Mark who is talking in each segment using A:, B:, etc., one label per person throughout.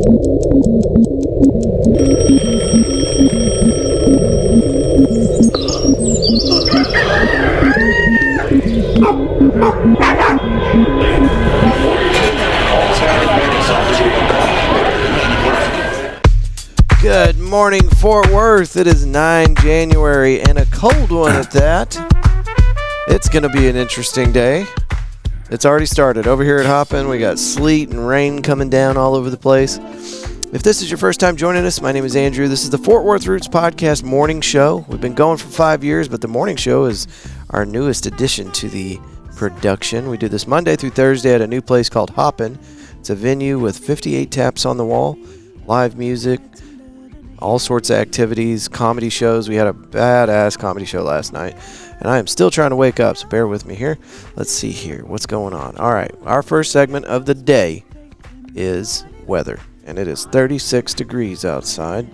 A: Good morning, Fort Worth. It is 9 January and a cold one at that. It's going to be an interesting day. It's already started. Over here at Hoppin, we got sleet and rain coming down all over the place. If this is your first time joining us, my name is Andrew. This is the Fort Worth Roots Podcast morning show. We've been going for 5 years, but the morning show is our newest addition to the production. We do this Monday through Thursday at a new place called Hoppin. It's a venue with 58 taps on the wall, live music, all sorts of activities, comedy shows. We had a badass comedy show last night, and I am still trying to wake up, so bear with me here. Let's see here. What's going on? All right, our first segment of the day is weather, and it is 36 degrees outside,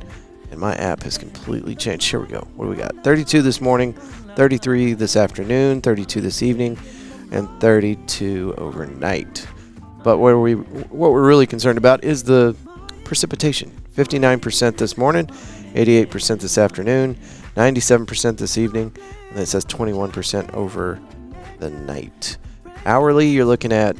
A: and my app has completely changed. Here we go. What do we got? 32 this morning, 33 this afternoon, 32 this evening, and 32 overnight. But what we're really concerned about is the precipitation. 59% this morning, 88% this afternoon, 97% this evening, and it says 21% over the night. Hourly, you're looking at,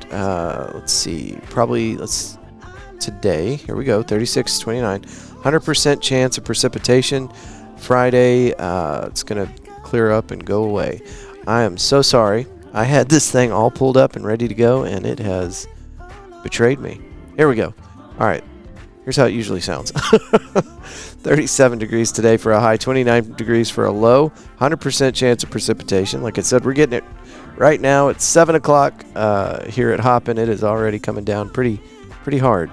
A: today, here we go, 36, 29, 100% chance of precipitation. Friday, it's going to clear up and go away. I am so sorry. I had this thing all pulled up and ready to go, and it has betrayed me. Here we go. All right. Here's how it usually sounds. 37 degrees today for a high, 29 degrees for a low, 100% chance of precipitation. Like I said, we're getting it right now. It's 7 o'clock here at Hoppin. It is already coming down pretty hard.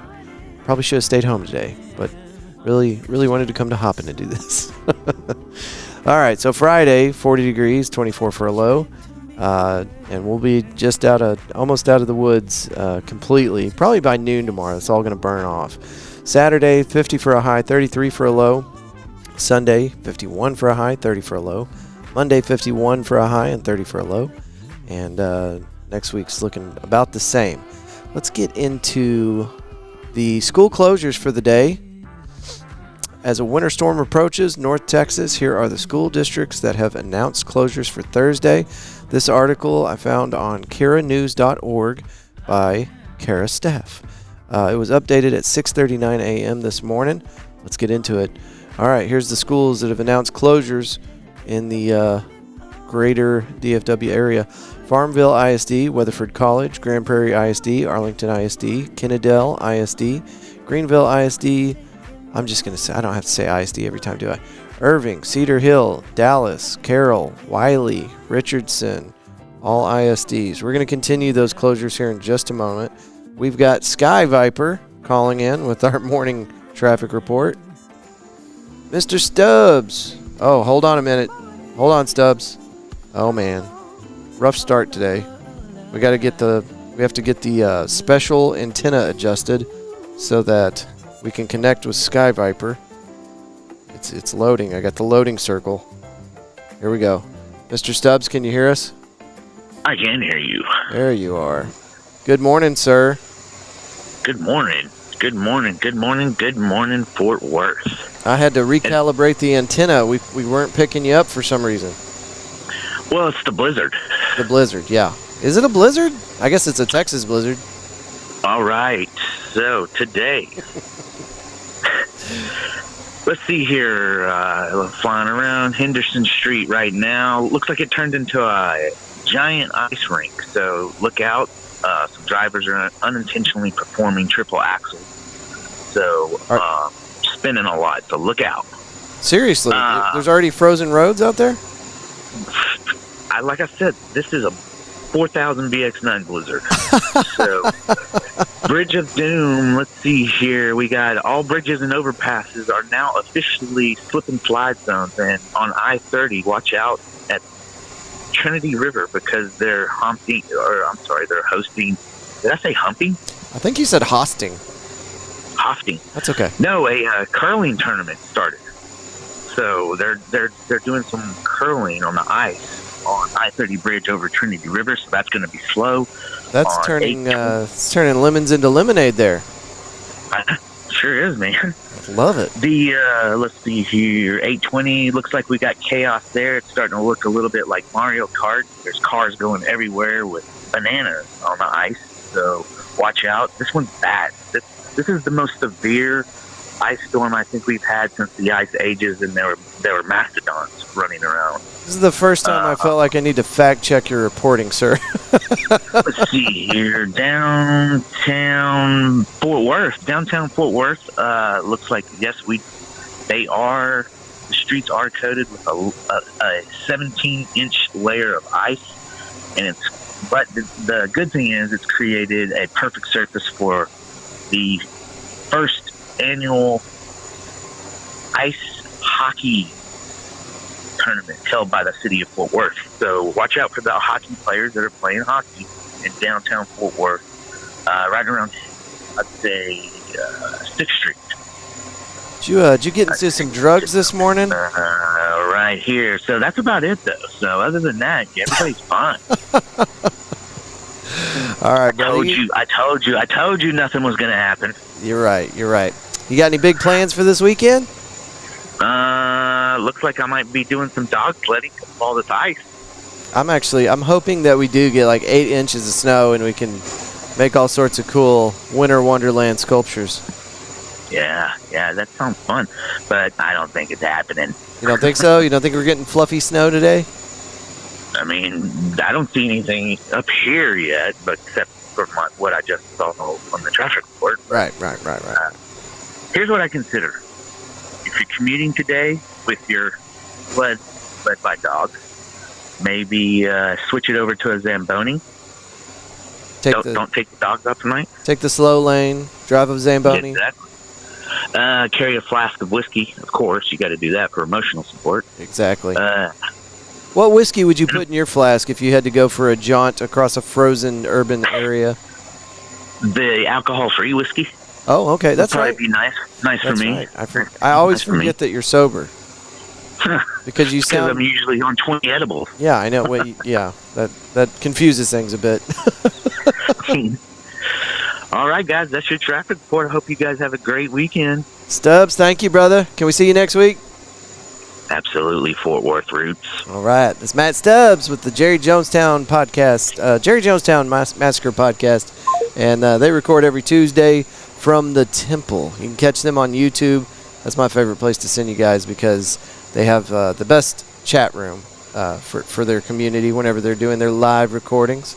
A: Probably should have stayed home today, but really wanted to come to Hoppin to do this. All right, so Friday, 40 degrees, 24 for a low. And we'll be just almost out of the woods completely. Probably by noon tomorrow. It's all going to burn off. Saturday, 50 for a high, 33 for a low. Sunday, 51 for a high, 30 for a low. Monday, 51 for a high and 30 for a low. And next week's looking about the same. Let's get into the school closures for the day. As a winter storm approaches North Texas, here are the school districts that have announced closures for Thursday. This article I found on karanews.org by Kara Staff. It was updated at 6:39 a.m. this morning. Let's get into it. All right, here's the schools that have announced closures in the greater DFW area. Farmville ISD, Weatherford College, Grand Prairie ISD, Arlington ISD, Kennedale ISD, Greenville ISD. I'm just going to say, I don't have to say ISD every time, do I? Irving, Cedar Hill, Dallas, Carroll, Wiley, Richardson, all ISDs. We're going to continue those closures here in just a moment. We've got Sky Viper calling in with our morning traffic report. Mr. Stubbs. Oh, hold on a minute. Hold on, Stubbs. Oh, man. Rough start today. We have to get the special antenna adjusted so that we can connect with Sky Viper. It's loading. I got the loading circle. Here we go. Mr. Stubbs, can you hear us?
B: I can hear you.
A: There you are. Good morning, sir.
B: Good morning. Good morning. Good morning. Good morning, Fort Worth.
A: I had to recalibrate the antenna. We weren't picking you up for some reason.
B: Well, it's the blizzard.
A: The blizzard, yeah. Is it a blizzard? I guess it's a Texas blizzard.
B: All right. So, today... Let's see here, flying around Henderson Street right now. Looks like it turned into a giant ice rink, so look out. Some drivers are unintentionally performing triple axles, so spinning a lot, so look out.
A: Seriously? There's already frozen roads out there?
B: Like I said, this is a 4,000 BX9 blizzard. So, Bridge of Doom, let's see here. We got all bridges and overpasses are now officially slip and slide zones. And on I-30, watch out at Trinity River because they're hosting. Did I say humping?
A: I think you said hosting.
B: Hosting.
A: That's okay.
B: No, a curling tournament started. So they're doing some curling on the ice on I-30 bridge over Trinity River, so that's going to be slow.
A: That's turning lemons into lemonade there.
B: Sure is, man.
A: Love it.
B: The let's see here, 820 looks like we got chaos there. It's starting to look a little bit like Mario Kart. There's cars going everywhere with bananas on the ice, so watch out. This one's bad. This is the most severe ice storm I think we've had since the ice ages, and there were mastodons running around.
A: This is the first time I felt like I need to fact check your reporting, sir.
B: Let's see here, downtown Fort Worth. Looks like yes, the streets are coated with a 17-inch layer of ice, and but the good thing is it's created a perfect surface for the first annual ice hockey tournament held by the city of Fort Worth. So watch out for the hockey players that are playing hockey in downtown Fort Worth, right around, I'd say, 6th Street.
A: Did you get into some drugs this morning?
B: Right here. So that's about it, though. So other than that, everybody's fine.
A: All right, buddy.
B: I told you nothing was going to happen.
A: You're right. You got any big plans for this weekend?
B: Looks like I might be doing some dog sledding with all this ice.
A: I'm hoping that we do get like 8 inches of snow and we can make all sorts of cool winter wonderland sculptures.
B: Yeah, that sounds fun, but I don't think it's happening.
A: You don't think so? You don't think we're getting fluffy snow today?
B: I mean, I don't see anything up here yet, but except for what I just saw on the traffic report.
A: Right.
B: Here's what I consider. If you're commuting today with your sled by dogs, maybe switch it over to a Zamboni. Don't take the dogs out tonight. Take
A: the slow lane, drive a Zamboni.
B: Exactly. Carry a flask of whiskey, of course. You got to do that for emotional support.
A: Exactly. What whiskey would you put in your flask if you had to go for a jaunt across a frozen urban area?
B: The alcohol-free whiskey.
A: Oh, okay. That's
B: probably
A: right.
B: Be nice for me.
A: Right. I always forget that you're sober. Because you sound.
B: I'm usually on 20 edibles.
A: Yeah, I know. That confuses things a bit.
B: All right, guys, that's your traffic report. I hope you guys have a great weekend.
A: Stubbs, thank you, brother. Can we see you next week?
B: Absolutely, Fort Worth roots.
A: All right, it's Matt Stubbs with the Jerry Jonestown podcast, Jerry Jonestown Massacre podcast, and they record every Tuesday from the Temple. You can catch them on YouTube. That's my favorite place to send you guys because they have the best chat room for their community whenever they're doing their live recordings.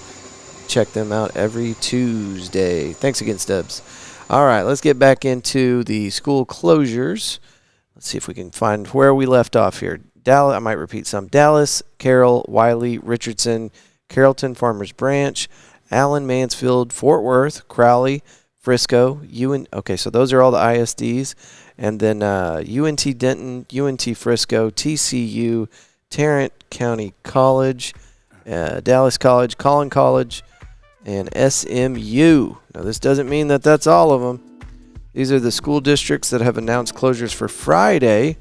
A: Check them out every Tuesday. Thanks again, Stubbs. All right, let's get back into the school closures. Let's see if we can find where we left off here. I might repeat some. Dallas, Carroll, Wiley, Richardson, Carrollton, Farmers Branch, Allen, Mansfield, Fort Worth, Crowley, Frisco, Okay, so those are all the ISDs. And then UNT Denton, UNT Frisco, TCU, Tarrant County College, Dallas College, Collin College, and SMU. Now, this doesn't mean that that's all of them. These are the school districts that have announced closures for Friday.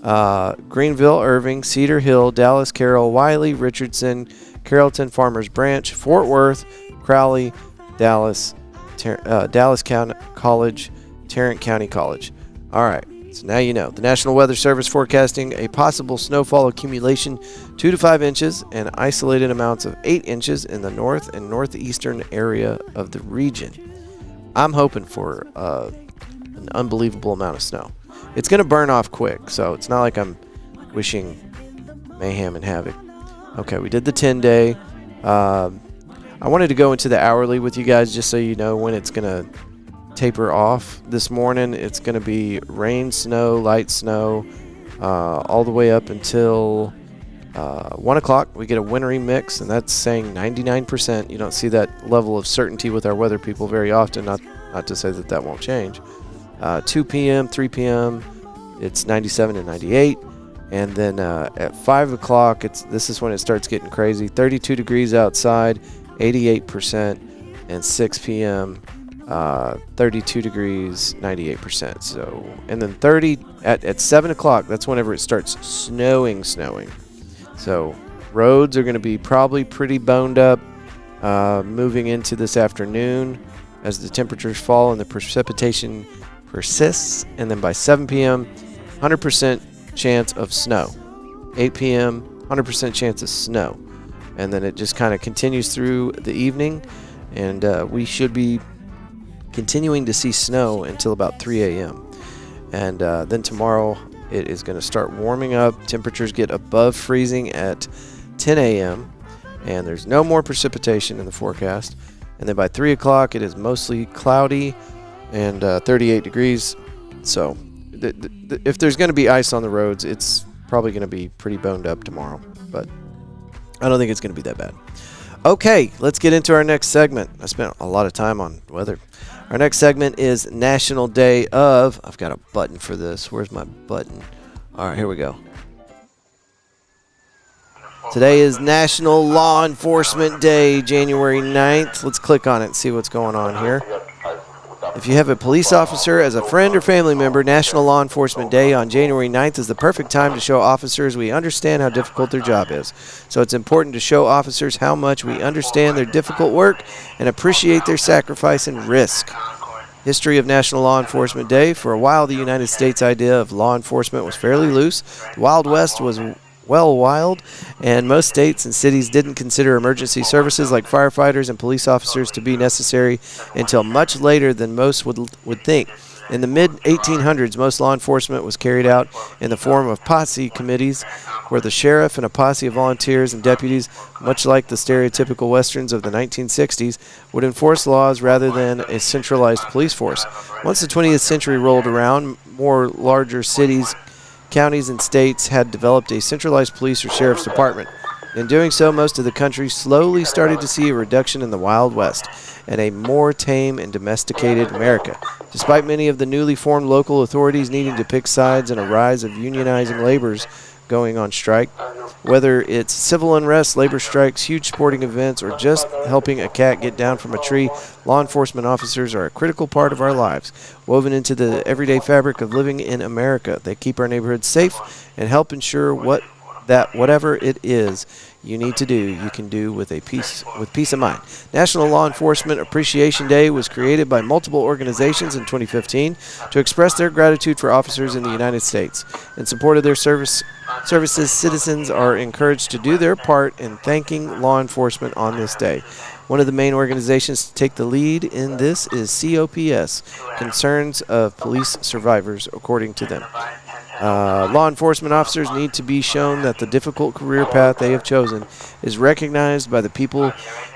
A: Greenville, Irving, Cedar Hill, Dallas, Carroll, Wiley, Richardson, Carrollton, Farmers Branch, Fort Worth, Crowley, Dallas, Dallas County College, Tarrant County College. All right, so now you know. The National Weather Service forecasting a possible snowfall accumulation 2 to 5 inches and isolated amounts of 8 inches in the north and northeastern area of the region. I'm hoping for an unbelievable amount of snow. It's going to burn off quick, so it's not like I'm wishing mayhem and havoc. Okay, we did the 10-day. I wanted to go into the hourly with you guys just so you know when it's going to taper off. This morning, it's going to be rain, snow, light snow, all the way up until 1 o'clock. We get a wintry mix, and that's saying 99%. You don't see that level of certainty with our weather people very often, not to say that that won't change. 2 p.m., 3 p.m., it's 97 and 98. And then at 5 o'clock, this is when it starts getting crazy. 32 degrees outside, 88%, and 6 p.m., 32 degrees, 98%. So, and then 30 at 7 o'clock, that's whenever it starts snowing. So roads are going to be probably pretty boned up moving into this afternoon as the temperatures fall and the precipitation persists, and then by 7 p.m., 100% chance of snow. 8 p.m., 100% chance of snow. And then it just kind of continues through the evening, and we should be continuing to see snow until about 3 a.m. And then tomorrow it is going to start warming up. Temperatures get above freezing at 10 a.m., and there's no more precipitation in the forecast. And then by 3 o'clock, it is mostly cloudy and 38 degrees. So if there's going to be ice on the roads, it's probably going to be pretty boned up tomorrow. But I don't think it's going to be that bad. Okay, let's get into our next segment. I spent a lot of time on weather. Our next segment is National Day of... I've got a button for this. Where's my button? All right, here we go. Today is National Law Enforcement Day, January 9th. Let's click on it and see what's going on here. If you have a police officer as a friend or family member, National Law Enforcement Day on January 9th is the perfect time to show officers we understand how difficult their job is. So it's important to show officers how much we understand their difficult work and appreciate their sacrifice and risk. History of National Law Enforcement Day. For a while, the United States idea of law enforcement was fairly loose. The Wild West was wild, and most states and cities didn't consider emergency services like firefighters and police officers to be necessary until much later than most would think. In the mid-1800s, most law enforcement was carried out in the form of posse committees, where the sheriff and a posse of volunteers and deputies, much like the stereotypical westerns of the 1960s, would enforce laws rather than a centralized police force. Once the 20th century rolled around, more larger cities, counties, and states had developed a centralized police or sheriff's department. In doing so, most of the country slowly started to see a reduction in the Wild West and a more tame and domesticated America. Despite many of the newly formed local authorities needing to pick sides and a rise of unionizing laborers going on strike, whether it's civil unrest, labor strikes, huge sporting events, or just helping a cat get down from a tree, law enforcement officers are a critical part of our lives, woven into the everyday fabric of living in America. They keep our neighborhoods safe and help ensure whatever it is you need to do, you can do with peace of mind. National Law Enforcement Appreciation Day was created by multiple organizations in 2015 to express their gratitude for officers in the United States. In support of their services, citizens are encouraged to do their part in thanking law enforcement on this day. One of the main organizations to take the lead in this is COPS, Concerns of Police Survivors, according to them. Law enforcement officers need to be shown that the difficult career path they have chosen is recognized by the people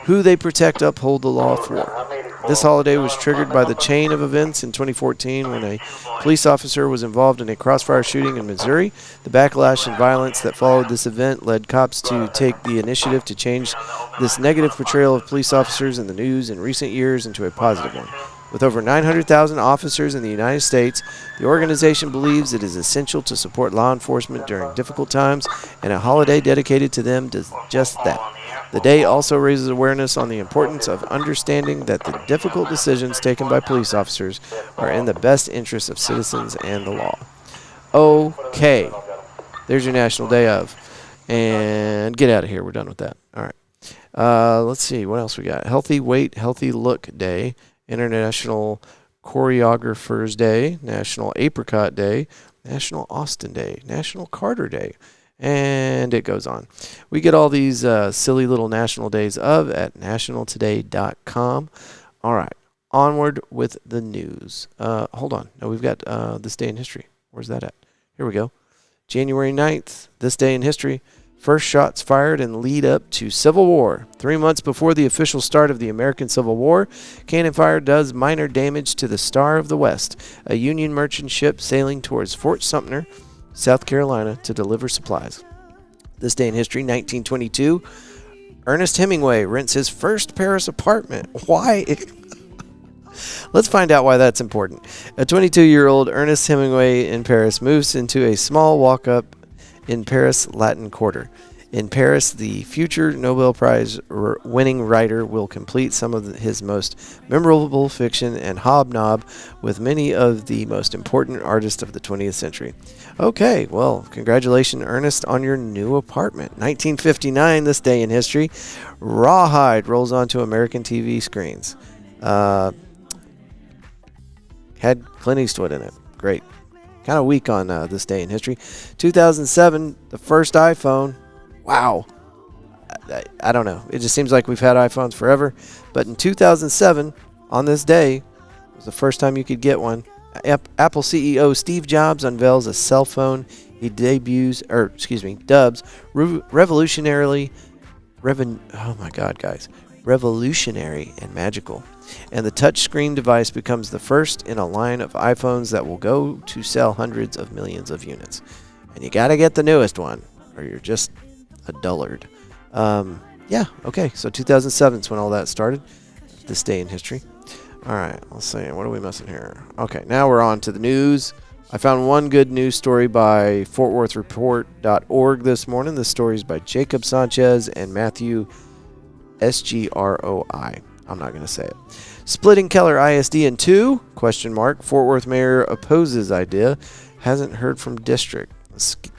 A: who they protect, uphold the law for. This holiday was triggered by the chain of events in 2014 when a police officer was involved in a crossfire shooting in Missouri. The backlash and violence that followed this event led cops to take the initiative to change this negative portrayal of police officers in the news in recent years into a positive one. With over 900,000 officers in the United States, the organization believes it is essential to support law enforcement during difficult times, and a holiday dedicated to them does just that. The day also raises awareness on the importance of understanding that the difficult decisions taken by police officers are in the best interest of citizens and the law. Okay, there's your National Day of. And get out of here. We're done with that. All right. Let's see. What else we got? Healthy Weight, Healthy Look Day. International Choreographers Day, National Apricot Day, National Austin Day, National Carter Day, and it goes on. We get all these silly little national days of at nationaltoday.com. All right, onward with the news. Hold on. No, we've got this day in history. Where's that at? Here we go. January 9th, this day in history. First shots fired in lead up to Civil War. 3 months before the official start of the American Civil War, cannon fire does minor damage to the Star of the West, a Union merchant ship sailing towards Fort Sumter, South Carolina, to deliver supplies. This day in history, 1922, Ernest Hemingway rents his first Paris apartment. Why? Let's find out why that's important. A 22-year-old Ernest Hemingway in Paris moves into a small walk-up in Paris Latin Quarter. In Paris, the future Nobel Prize winning writer will complete some of his most memorable fiction and hobnob with many of the most important artists of the 20th century. Okay, well, congratulations, Ernest, on your new apartment. 1959, this day in history, Rawhide rolls onto American TV screens. Had Clint Eastwood in it. Great. Kind of weak on this day in history. 2007, the first iPhone. Wow. I don't know. It just seems like we've had iPhones forever. But in 2007, on this day, it was the first time you could get one. Apple CEO Steve Jobs unveils a cell phone he dubs revolutionary and magical. And the touchscreen device becomes the first in a line of iPhones that will go to sell hundreds of millions of units. And you got to get the newest one, or you're just a dullard. Okay, so 2007 is when all that started, this day in history. All right, let's see. What are we missing here? Okay, now we're on to the news. I found one good news story by FortWorthReport.org this morning. This story is by Jacob Sanchez and Matthew Sgroi. I'm not going to say it. Splitting Keller ISD in two? ? Fort Worth mayor opposes idea. Hasn't heard from district.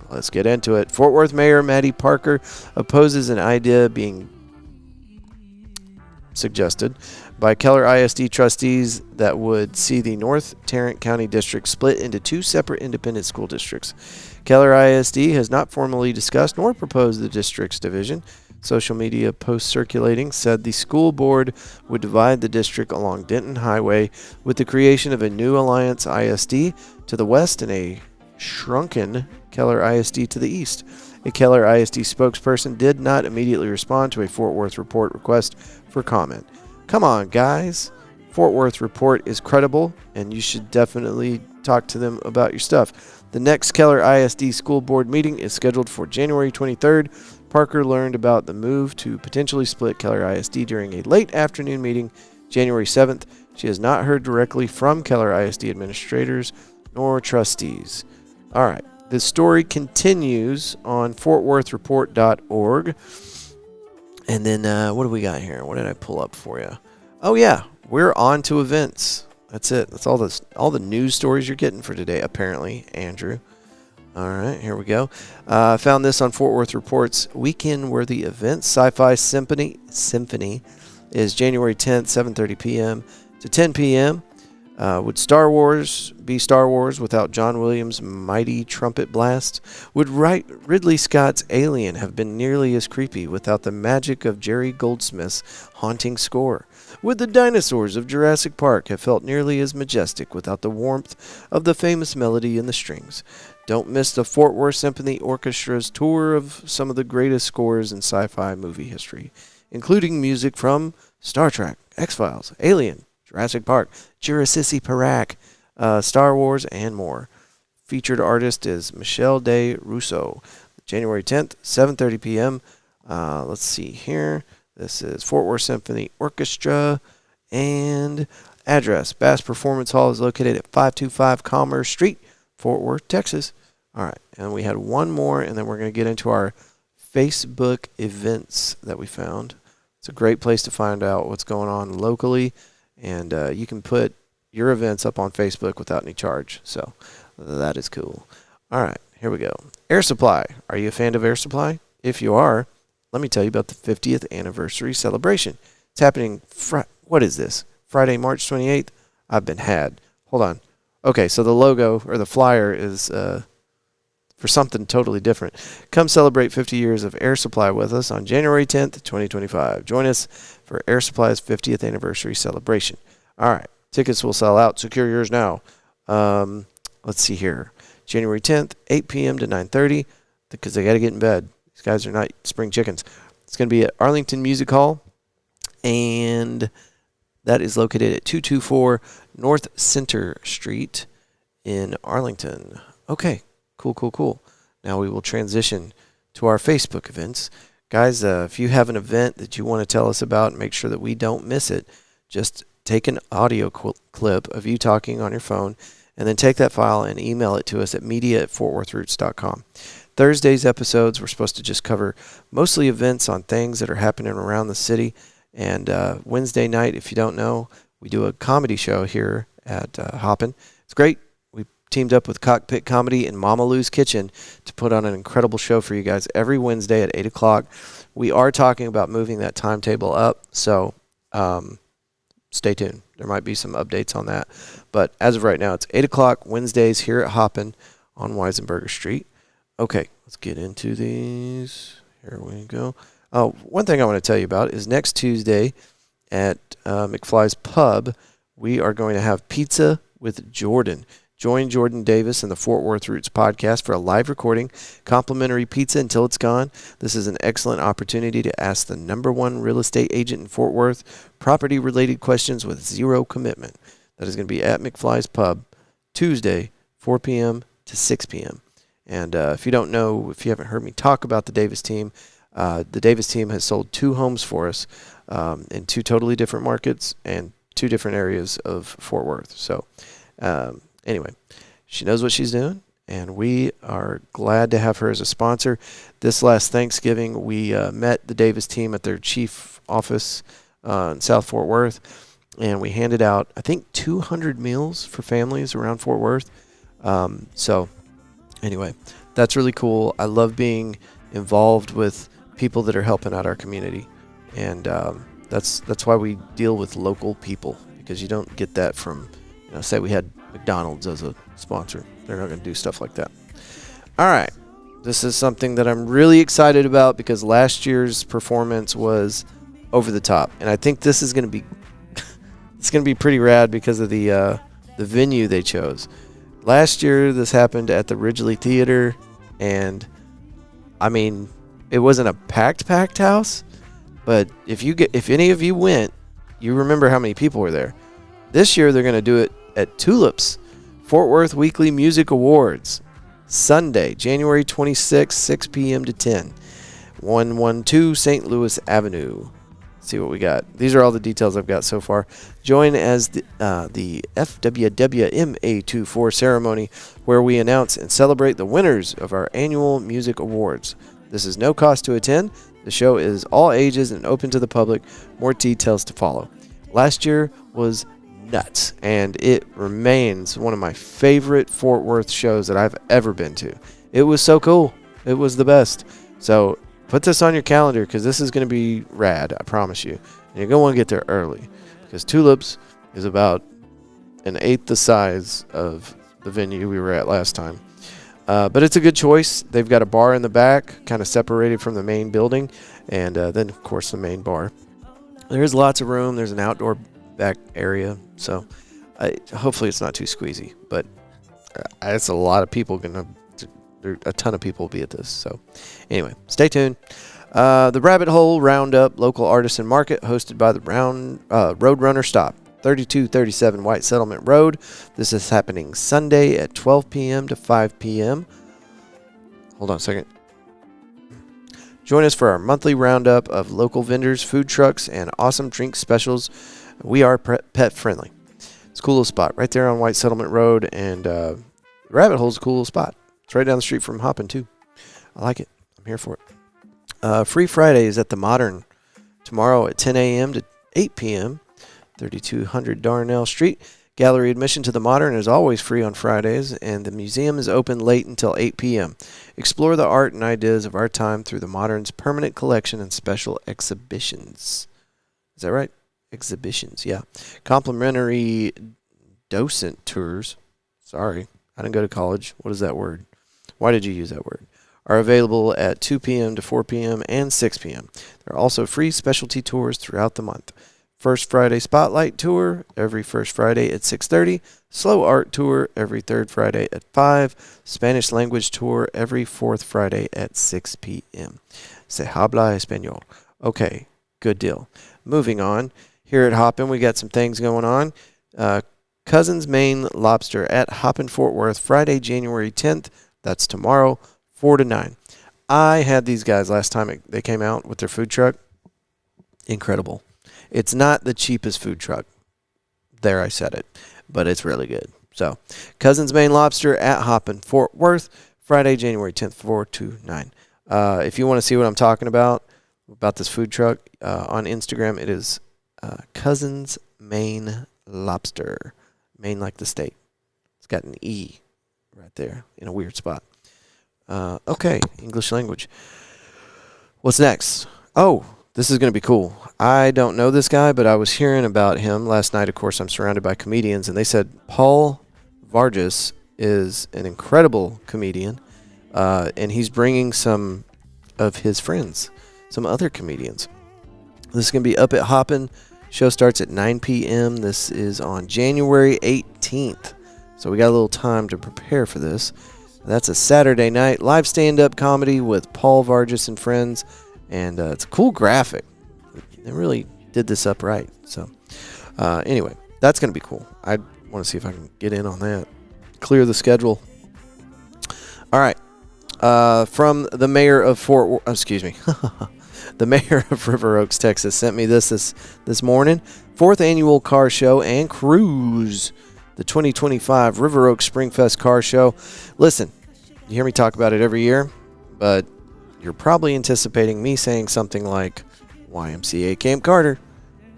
A: Let's get into it. Fort Worth Mayor Maddie Parker opposes an idea being suggested by Keller ISD trustees that would see the North Tarrant County District split into two separate independent school districts. Keller ISD has not formally discussed nor proposed the district's division. Social media posts circulating said the school board would divide the district along Denton Highway with the creation of a new Alliance ISD to the west and a shrunken Keller ISD to the east. A Keller ISD spokesperson did not immediately respond to a Fort Worth Report request for comment. Come on, guys. Fort Worth Report is credible, and you should definitely talk to them about your stuff. The next Keller ISD school board meeting is scheduled for January 23rd. Parker learned about the move to potentially split Keller ISD during a late afternoon meeting January 7th. She has not heard directly from Keller ISD administrators nor trustees. All right. The story continues on FortWorthReport.org. And then what do we got here? What did I pull up for you? Oh, yeah. We're on to events. That's it. That's all the news stories you're getting for today, apparently, Andrew. All right, here we go. I found this on Fort Worth Report's weekend-worthy events. Sci-Fi Symphony is January 10th, 7:30 p.m. to 10 p.m. Would Star Wars be Star Wars without John Williams' mighty trumpet blast? Would Ridley Scott's Alien have been nearly as creepy without the magic of Jerry Goldsmith's haunting score? Would the dinosaurs of Jurassic Park have felt nearly as majestic without the warmth of the famous melody in the strings? Don't miss the Fort Worth Symphony Orchestra's tour of some of the greatest scores in sci-fi movie history, including music from Star Trek, X-Files, Alien, Jurassic Park, Jurassic Park, Star Wars, and more. Featured artist is Michel de Russo. January 10th, 7:30 p.m. Let's see here. This is Fort Worth Symphony Orchestra. And address. Bass Performance Hall is located at 525 Commerce Street, Fort Worth, Texas. All right. And we had one more, and then we're going to get into our Facebook events that we found. It's a great place to find out what's going on locally. And you can put your events up on Facebook without any charge. So that is cool. All right, here we go. Air Supply. Are you a fan of Air Supply? If you are, let me tell you about the 50th anniversary celebration. It's happening, what is this? Friday, March 28th? I've been had. Hold on. Okay, so the logo or the flyer is for something totally different. Come celebrate 50 years of Air Supply with us on January 10th, 2025. Join us for Air Supply's 50th anniversary celebration. All right. Tickets will sell out. Secure yours now. Let's see here. January 10th, 8 p.m. to 9:30, because they got to get in bed. These guys are not spring chickens. It's going to be at Arlington Music Hall, and that is located at 224 North Center Street in Arlington. Okay. Cool. Now we will transition to our Facebook events. Guys, if you have an event that you want to tell us about and make sure that we don't miss it, just take an audio clip of you talking on your phone and then take that file and email it to us at media@fortworthroots.com. Thursday's episodes, we're supposed to just cover mostly events on things that are happening around the city. And Wednesday night, if you don't know, we do a comedy show here at Hoppin. It's great. Teamed up with Cockpit Comedy and Mama Lou's Kitchen to put on an incredible show for you guys every Wednesday at 8 o'clock. We are talking about moving that timetable up, so stay tuned. There might be some updates on that. But as of right now, it's 8 o'clock Wednesdays here at Hoppin on Weisenberger Street. Okay, let's get into these. Here we go. Oh, one thing I want to tell you about is next Tuesday at McFly's Pub, we are going to have pizza with Jordan. Join Jordan Davis and the Fort Worth Roots podcast for a live recording, complimentary pizza until it's gone. This is an excellent opportunity to ask the #1 real estate agent in Fort Worth property-related questions with zero commitment. That is going to be at McFly's Pub, Tuesday, 4 p.m. to 6 p.m. And if you don't know, if you haven't heard me talk about the Davis team, the Davis team has sold 2 homes for us in 2 totally different markets and 2 different areas of Fort Worth. So anyway, she knows what she's doing, and we are glad to have her as a sponsor. This last Thanksgiving, we met the Davis team at their chief office in South Fort Worth, and we handed out, I think, 200 meals for families around Fort Worth. So anyway, that's really cool. I love being involved with people that are helping out our community, and that's why we deal with local people, because you don't get that from, say we had McDonald's as a sponsor. They're not going to do stuff like that. All right, this is something that I'm really excited about because last year's performance was over the top, and I think this is going to be it's going to be pretty rad because of the venue they chose. Last year, this happened at the Ridgely Theater, and I mean, it wasn't a packed house, but if any of you went, you remember how many people were there. This year, they're going to do it at Tulips, Fort Worth Weekly Music Awards, Sunday, January 26th, 6 p.m. to 10, 112 St. Louis Avenue. See what we got. These are all the details I've got so far. Join as the FWWMA24 ceremony, where we announce and celebrate the winners of our annual music awards. This is no cost to attend. The show is all ages and open to the public. More details to follow. Last year was nuts, and it remains one of my favorite Fort Worth shows that I've ever been to. It was so cool. It was the best. So put this on your calendar because this is going to be rad, I promise you. And you're going to want to get there early because Tulips is about 1/8 the size of the venue we were at last time. But it's a good choice. They've got a bar in the back, kind of separated from the main building, and then, of course, the main bar. There's lots of room. There's an outdoor back area, so hopefully it's not too squeezy. But it's a lot of people a ton of people will be at this. So anyway, stay tuned. The Rabbit Hole Roundup Local Artisan Market, hosted by the Roadrunner Stop, 3237 White Settlement Road. This is happening Sunday at 12 p.m. to 5 p.m. Hold on a second. Join us for our monthly roundup of local vendors, food trucks, and awesome drink specials. We are pet friendly. It's a cool little spot right there on White Settlement Road, and Rabbit Hole's a cool little spot. It's right down the street from Hoppin, too. I like it. I'm here for it. Free Friday is at the Modern tomorrow at 10 a.m. to 8 p.m., 3200 Darnell Street. Gallery admission to the Modern is always free on Fridays, and the museum is open late until 8 p.m. Explore the art and ideas of our time through the Modern's permanent collection and special exhibitions. Is that right? Exhibitions, yeah. Complimentary docent tours. Sorry, I didn't go to college. What is that word? Why did you use that word? Are available at 2 p.m. to 4 p.m. and 6 p.m. There are also free specialty tours throughout the month. First Friday Spotlight Tour every first Friday at 6:30. Slow Art Tour every third Friday at 5. Spanish Language Tour every fourth Friday at 6 p.m. Se habla español. Okay, good deal. Moving on. Here at Hoppin, we got some things going on. Cousin's Maine Lobster at Hoppin Fort Worth, Friday, January 10th. That's tomorrow, 4 to 9. I had these guys last time they came out with their food truck. Incredible. It's not the cheapest food truck. There, I said it. But it's really good. So, Cousin's Maine Lobster at Hoppin Fort Worth, Friday, January 10th, 4 to 9. If you want to see what I'm talking about this food truck, on Instagram, it is Cousin's Maine Lobster. Maine like the state. It's got an E right there in a weird spot. Okay, English language. What's next? Oh, This is going to be cool. I don't know this guy, but I was hearing about him last night. Of course, I'm surrounded by comedians, and they said Paul Vargas is an incredible comedian, and he's bringing some of his friends, some other comedians. This is going to be up at Hoppin. Show starts at 9 p.m. This is on January 18th, so we got a little time to prepare for this. That's a Saturday night live stand-up comedy with Paul Vargas and friends, and it's a cool graphic. They really did this up right. So anyway, that's going to be cool. I want to see if I can get in on that. Clear the schedule. All right. From the mayor of the mayor of River Oaks, Texas, sent me this morning. 4th annual car show and cruise. The 2025 River Oaks Springfest car show. Listen, you hear me talk about it every year, but you're probably anticipating me saying something like YMCA Camp Carter.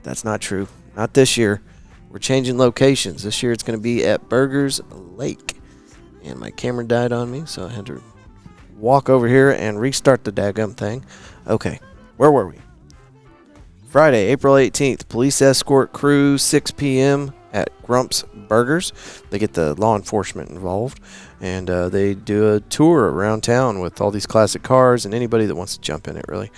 A: That's not true. Not this year. We're changing locations. This year it's going to be at Burgers Lake. And my camera died on me, so I had to walk over here and restart the daggum thing. Okay, where were we? Friday, April 18th, police escort crew, 6 p.m. at Grump's Burgers. They get the law enforcement involved, and they do a tour around town with all these classic cars and anybody that wants to jump in it, really.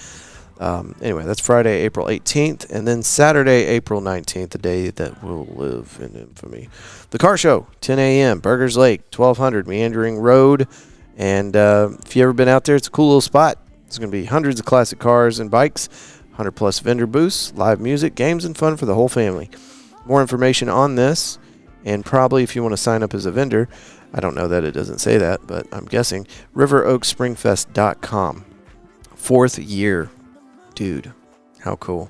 A: Anyway, that's Friday, April 18th, and then Saturday, April 19th, the day that will live in infamy. The car show, 10 a.m., Burgers Lake, 1200 Meandering Road, and if you've ever been out there, it's a cool little spot. There's going to be hundreds of classic cars and bikes, 100-plus vendor booths, live music, games, and fun for the whole family. More information on this, and probably if you want to sign up as a vendor, I don't know that it doesn't say that, but I'm guessing, riveroakspringfest.com. 4th year. Dude, how cool.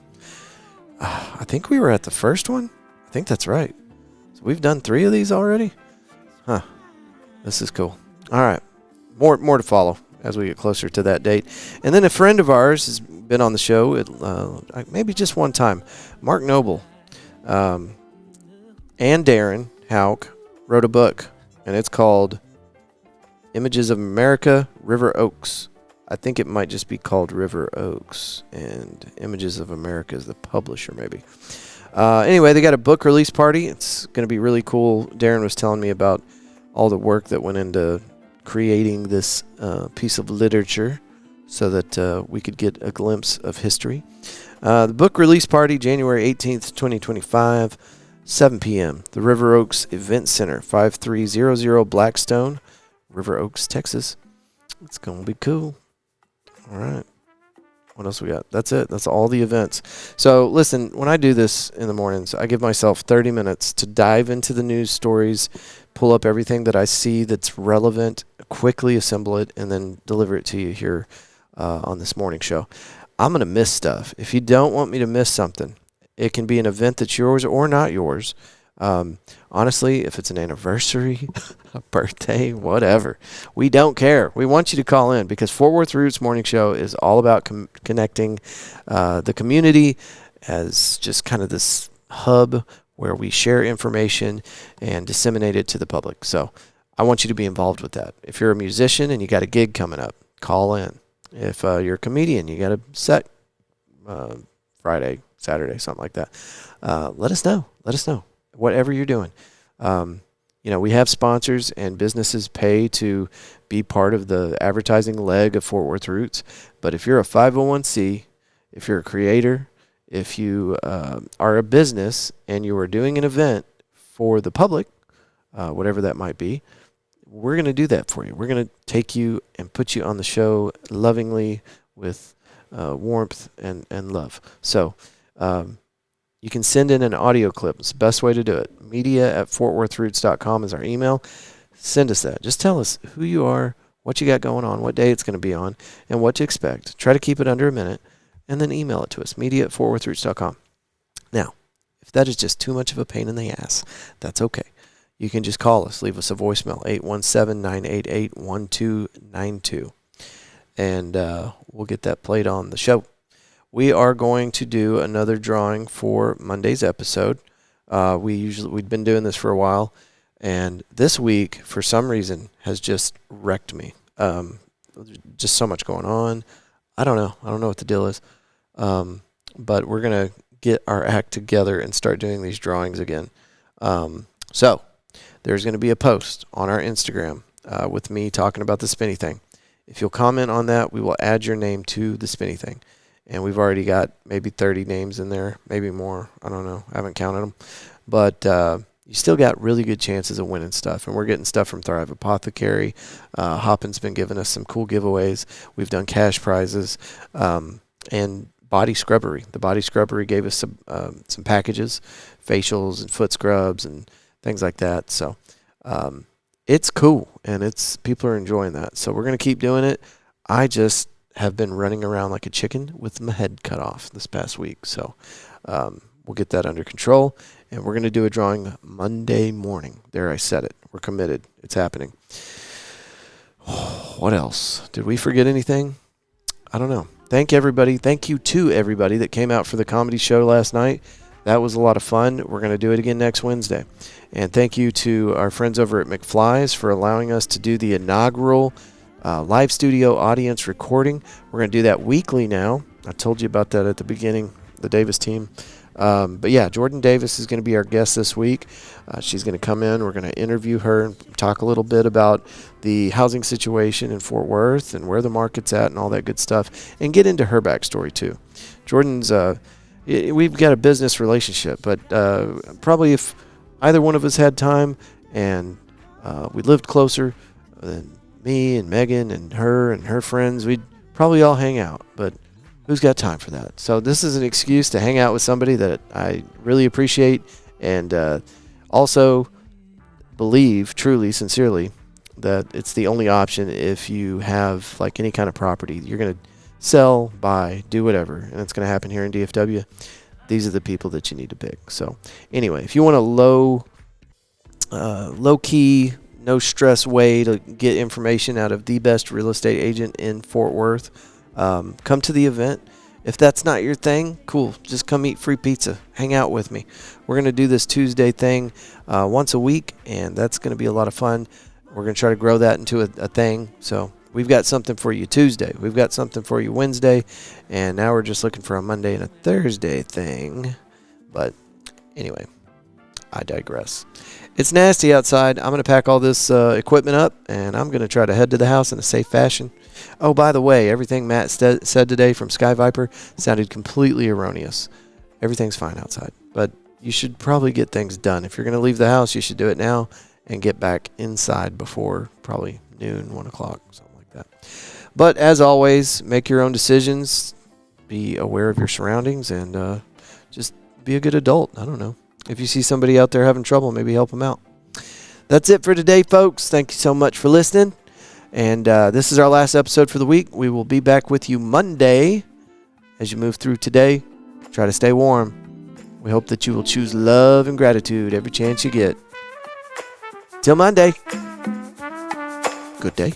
A: I think we were at the first one. I think that's right. So we've done 3 of these already? Huh. This is cool. All right. More to follow as we get closer to that date. And then a friend of ours has been on the show maybe just one time. Mark Noble and Darren Hauk wrote a book, and it's called Images of America, River Oaks. I think it might just be called River Oaks, and Images of America is the publisher, maybe. Anyway, they got a book release party. It's going to be really cool. Darren was telling me about all the work that went into creating this piece of literature so that we could get a glimpse of history. The book release party, January 18th, 2025, 7 p.m. The River Oaks Event Center, 5300 Blackstone, River Oaks, Texas. It's going to be cool. All right. What else we got? That's it. That's all the events. So, listen, when I do this in the mornings, I give myself 30 minutes to dive into the news stories, pull up everything that I see that's relevant, quickly assemble it, and then deliver it to you here on this morning show. I'm going to miss stuff. If you don't want me to miss something, it can be an event that's yours or not yours. Honestly, if it's an anniversary, a birthday, whatever, we don't care. We want you to call in because Fort Worth Roots Morning Show is all about connecting the community as just kind of this hub where we share information and disseminate it to the public. So I want you to be involved with that. If you're a musician and you got a gig coming up, call in. If you're a comedian, you got a set Friday, Saturday, something like that, let us know. Let us know. Whatever you're doing. We have sponsors and businesses pay to be part of the advertising leg of Fort Worth Roots. But if you're a 501c, if you're a creator, if you are a business and you are doing an event for the public, whatever that might be, we're going to do that for you. We're going to take you and put you on the show lovingly with warmth and love. So, you can send in an audio clip. It's the best way to do it. media@fortworthroots.com is our email. Send us that. Just tell us who you are, what you got going on, what day it's going to be on, and what to expect. Try to keep it under a minute, and then email it to us, media@fortworthroots.com. Now, if that is just too much of a pain in the ass, that's okay. You can just call us. Leave us a voicemail, 817-988-1292, and we'll get that played on the show. We are going to do another drawing for Monday's episode. We've been doing this for a while, and this week, for some reason, has just wrecked me. Just so much going on. I don't know what the deal is. but we're going to get our act together and start doing these drawings again. So there's going to be a post on our Instagram with me talking about the spinny thing. If you'll comment on that, we will add your name to the spinny thing. And we've already got maybe 30 names in there, maybe more. I don't know. I haven't counted them. But you still got really good chances of winning stuff. And we're getting stuff from Thrive Apothecary. Hoppin's been giving us some cool giveaways. We've done cash prizes. And Body Scrubbery. The Body Scrubbery gave us some packages, facials and foot scrubs and things like that. So it's cool, and people are enjoying that. So we're going to keep doing it. I just have been running around like a chicken with my head cut off this past week. So we'll get that under control, and we're going to do a drawing Monday morning. There, I said it. We're committed. It's happening. What else? Did we forget anything? I don't know. Thank you to everybody that came out for the comedy show last night. That was a lot of fun. We're going to do it again next Wednesday. And thank you to our friends over at McFly's for allowing us to do the inaugural live studio audience recording. We're going to do that weekly now. I told you about that at the beginning, the Davis team. But yeah, Jordan Davis is going to be our guest this week. She's going to come in. We're going to interview her and talk a little bit about the housing situation in Fort Worth and where the market's at and all that good stuff, and get into her backstory too. Jordan's, we've got a business relationship, but probably if either one of us had time and we lived closer than me and Megan and her friends, we'd probably all hang out, but who's got time for that? So this is an excuse to hang out with somebody that I really appreciate, and also believe truly, sincerely, that it's the only option if you have like any kind of property. You're going to sell, buy, do whatever, and it's going to happen here in DFW. These are the people that you need to pick. So anyway, if you want a low-key, no-stress way to get information out of the best real estate agent in Fort Worth, come to the event. If that's not your thing, cool. Just come eat free pizza. Hang out with me. We're going to do this Tuesday thing once a week, and that's going to be a lot of fun. We're going to try to grow that into a thing. So we've got something for you Tuesday. We've got something for you Wednesday, and now we're just looking for a Monday and a Thursday thing. But anyway, I digress. It's nasty outside. I'm going to pack all this equipment up, and I'm going to try to head to the house in a safe fashion. Oh, by the way, everything Matt said today from Sky Viper sounded completely erroneous. Everything's fine outside, but you should probably get things done. If you're going to leave the house, you should do it now and get back inside before probably noon, 1 o'clock, something like that. But as always, make your own decisions. Be aware of your surroundings, and just be a good adult. I don't know. If you see somebody out there having trouble, maybe help them out. That's it for today, folks. Thank you so much for listening. And this is our last episode for the week. We will be back with you Monday. As you move through today, try to stay warm. We hope that you will choose love and gratitude every chance you get. Till Monday. Good day.